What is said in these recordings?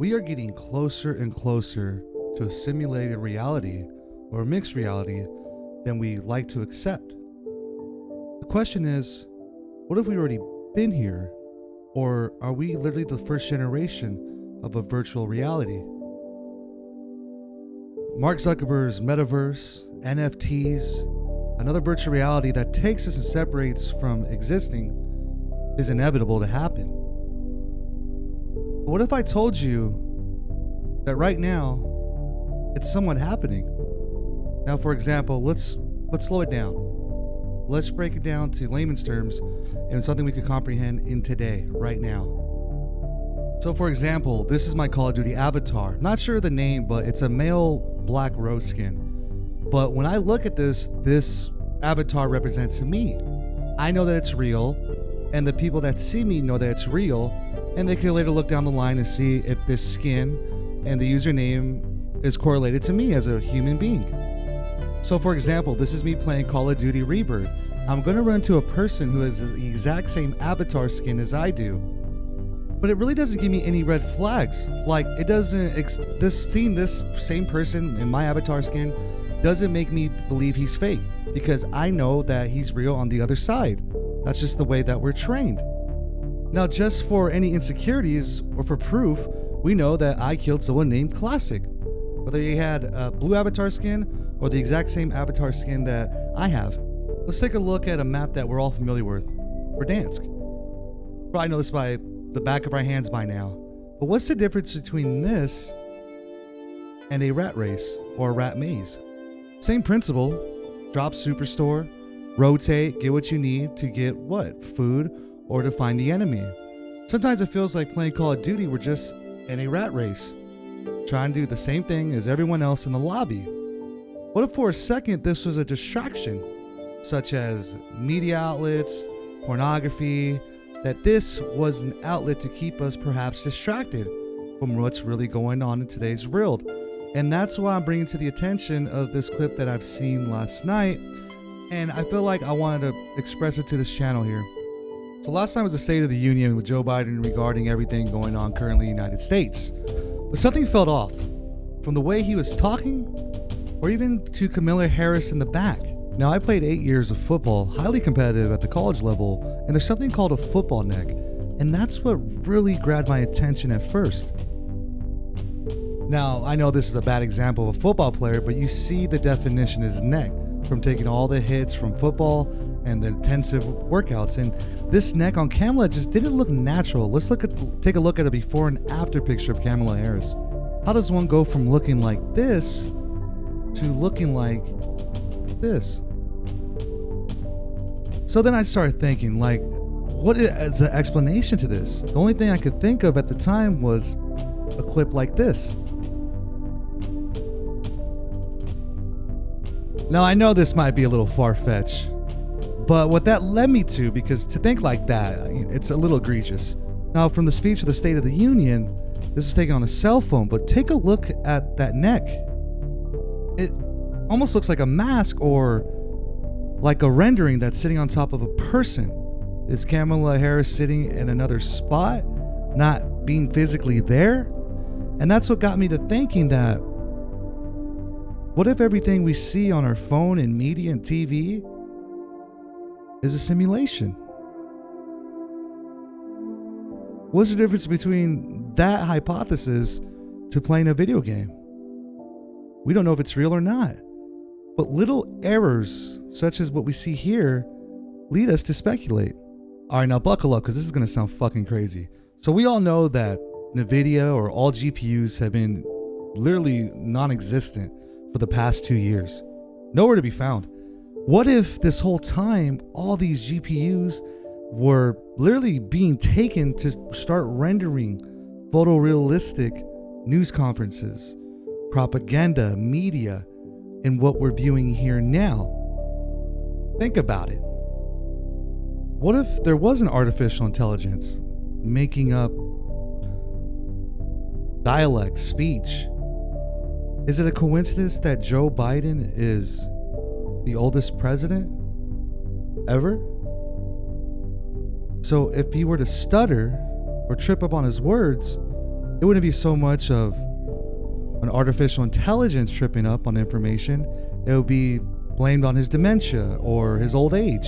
We are getting closer and closer to a simulated reality or a mixed reality than we like to accept. The question is, what if we've already been here? Or are we literally the first generation of a virtual reality? Mark Zuckerberg's metaverse, NFTs, another virtual reality that takes us and separates from existing is inevitable to happen. But what if I told you that right now it's somewhat happening? Now, for example, let's slow it down. Let's break it down to layman's terms and something we could comprehend in today, right now. So for example, this is my Call of Duty avatar. Not sure of the name, but it's a male black rose skin. But when I look at this avatar represents me. I know that it's real, and the people that see me know that it's real, and they can later look down the line and see if this skin and the username is correlated to me as a human being. So for example, this is me playing Call of Duty Rebirth. I'm going to run into a person who has the exact same avatar skin as I do. But it really doesn't give me any red flags. Like, it doesn't, seeing this same person in my avatar skin doesn't make me believe he's fake, because I know that he's real on the other side. That's just the way that we're trained. Now, just for any insecurities or for proof, we know that I killed someone named Classic. Whether he had a blue avatar skin or the exact same avatar skin that I have. Let's take a look at a map that we're all familiar with, Verdansk. Probably know this by the back of our hands by now. But what's the difference between this and a rat race or a rat maze? Same principle. Drop superstore, rotate, get what you need to get what? Food or to find the enemy. Sometimes it feels like playing Call of Duty, we're just in a rat race, trying to do the same thing as everyone else in the lobby. What if for a second this was a distraction, such as media outlets, pornography, that this was an outlet to keep us perhaps distracted from what's really going on in today's world? And that's why I'm bringing to the attention of this clip that I've seen last night, and I feel like I wanted to express it to this channel here. So last time was the State of the Union with Joe Biden regarding everything going on currently in the United States. But something felt off, from the way he was talking, or even to Kamala Harris in the back. Now, I played 8 years of football, highly competitive at the college level, and there's something called a football neck, and that's what really grabbed my attention at first. Now, I know this is a bad example of a football player, but you see the definition is neck, from taking all the hits from football and the intensive workouts, and this neck on Kamala just didn't look natural. Let's take a look at a before and after picture of Kamala Harris. How does one go from looking like this to looking like this? So then I started thinking, like, what is the explanation to this? The only thing I could think of at the time was a clip like this. Now, I know this might be a little far-fetched, but what that led me to, because to think like that, it's a little egregious. Now, from the speech of the State of the Union, this is taken on a cell phone, but take a look at that neck. It almost looks like a mask or like a rendering that's sitting on top of a person. Is Kamala Harris sitting in another spot, not being physically there? And that's what got me to thinking that, what if everything we see on our phone and media and TV is a simulation? What's the difference between that hypothesis to playing a video game? We don't know if it's real or not. But little errors, such as what we see here, lead us to speculate. All right, now buckle up, because this is going to sound fucking crazy. So we all know that NVIDIA or all GPUs have been literally non-existent for the past 2 years. Nowhere to be found. What if this whole time, all these GPUs were literally being taken to start rendering photorealistic news conferences, propaganda, media, and what we're viewing here now? Think about it. What if there was an artificial intelligence making up dialect, speech? Is it a coincidence that Joe Biden is the oldest president ever? So if he were to stutter or trip up on his words, it wouldn't be so much of an artificial intelligence tripping up on information. It would be blamed on his dementia or his old age.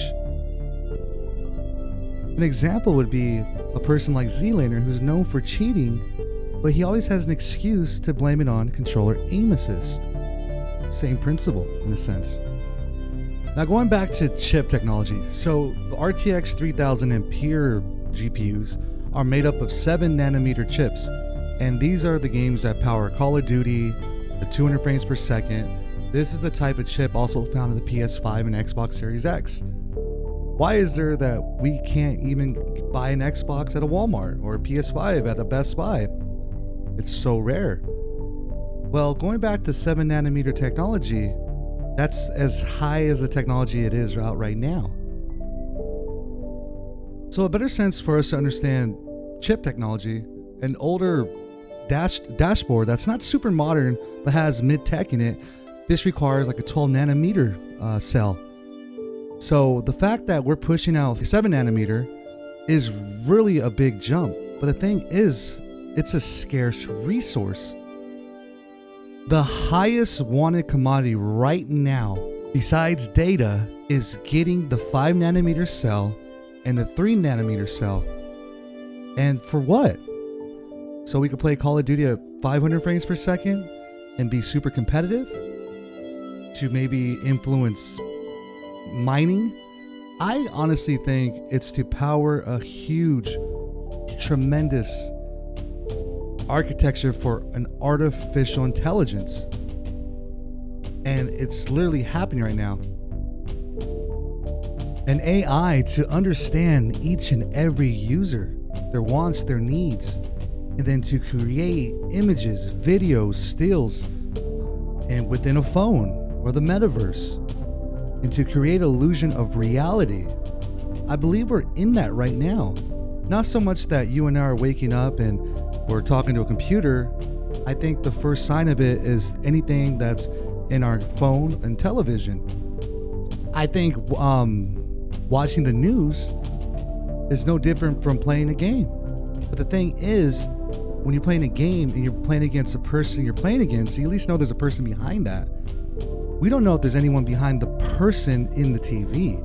An example would be a person like Z-Laner who's known for cheating, but he always has an excuse to blame it on controller aim assist. Same principle in a sense. Now going back to chip technology, so the RTX 3000 Ampere GPUs are made up of 7nm chips, and these are the games that power Call of Duty, the 200 frames per second. This is the type of chip also found in the PS5 and Xbox Series X. Why is there that we can't even buy an Xbox at a Walmart or a PS5 at a Best Buy? It's so rare. Well, going back to 7nm technology, that's as high as the technology it is out right now. So a better sense for us to understand chip technology, an older dashboard that's not super modern but has mid-tech in it, this requires like a 12nm cell. So the fact that we're pushing out 7nm is really a big jump. But the thing is, it's a scarce resource. The highest wanted commodity right now, besides data, is getting the 5nm cell and the 3nm cell. And for what? So we could play Call of Duty at 500 frames per second and be super competitive? To maybe influence mining? I honestly think it's to power a huge, tremendous architecture for an artificial intelligence. And it's literally happening right now. An AI to understand each and every user, their wants, their needs, and then to create images, videos, stills, and within a phone or the metaverse, and to create illusion of reality. I believe we're in that right now. Not so much that you and I are waking up and we're talking to a computer. I think the first sign of it is anything that's in our phone and television. I think watching the news is no different from playing a game. But the thing is, when you're playing a game and you're playing against a person you're playing against, you at least know there's a person behind that. We don't know if there's anyone behind the person in the TV.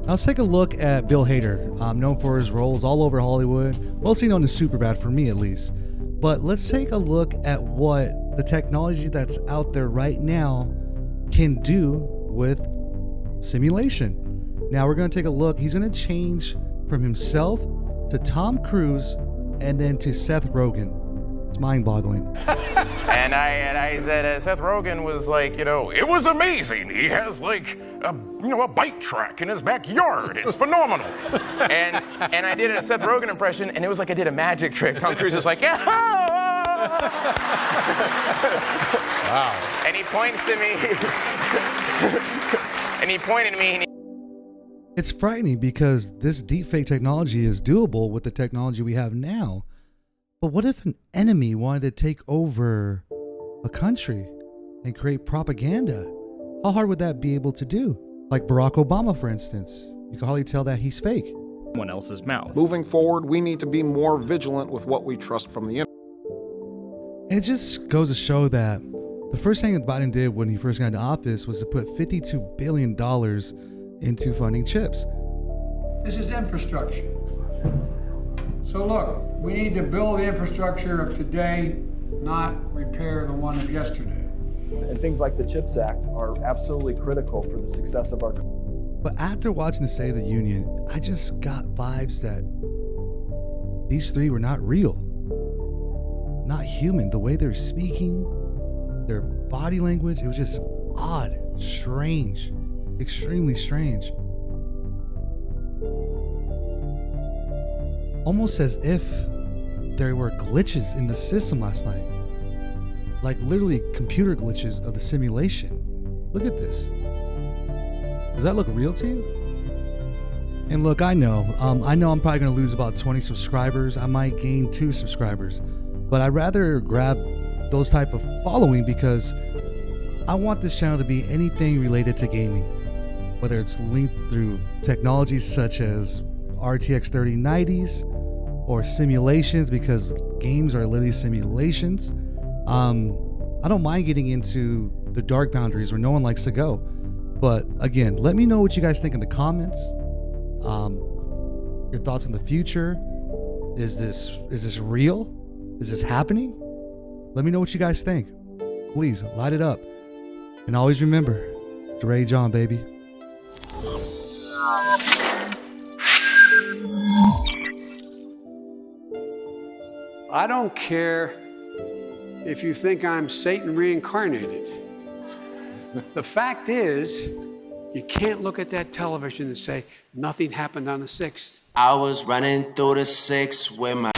Now let's take a look at Bill Hader, known for his roles all over Hollywood, mostly known as Superbad for me at least. But let's take a look at what the technology that's out there right now can do with simulation. Now we're going to take a look. He's going to change from himself to Tom Cruise and then to Seth Rogen. It's mind-boggling. And I said, Seth Rogen was like, it was amazing. He has like a bike track in his backyard. It's phenomenal. and I did a Seth Rogen impression, and it was like I did a magic trick. Tom Cruise was like, yeah. Wow. And he points to me. And he pointed at me. And it's frightening because this deepfake technology is doable with the technology we have now. But what if an enemy wanted to take over a country and create propaganda? How hard would that be able to do? Like Barack Obama, for instance. You can hardly tell that he's fake. Someone else's mouth. Moving forward, we need to be more vigilant with what we trust from the internet. And it just goes to show that the first thing that Biden did when he first got into office was to put $52 billion into funding chips. This is infrastructure. So look, we need to build the infrastructure of today, not repair the one of yesterday. And things like the CHIPS Act are absolutely critical for the success of our country. But after watching the State of the Union, I just got vibes that these three were not real, not human. The way they're speaking, their body language, it was just odd, strange, extremely strange. Almost as if there were glitches in the system last night. Like literally computer glitches of the simulation. Look at this. Does that look real to you? And look, I know I'm probably going to lose about 20 subscribers. I might gain 2 subscribers. But I'd rather grab those type of following because I want this channel to be anything related to gaming. Whether it's linked through technologies such as RTX 3090s or simulations, because games are literally simulations. I don't mind getting into the dark boundaries where no one likes to go. But again, let me know what you guys think in the comments. Your thoughts on the future. Is this real? Is this happening? Let me know what you guys think. Please light it up. And always remember to rage on, baby. I don't care if you think I'm Satan reincarnated. The fact is, you can't look at that television and say, nothing happened on the 6th. I was running through the 6 with my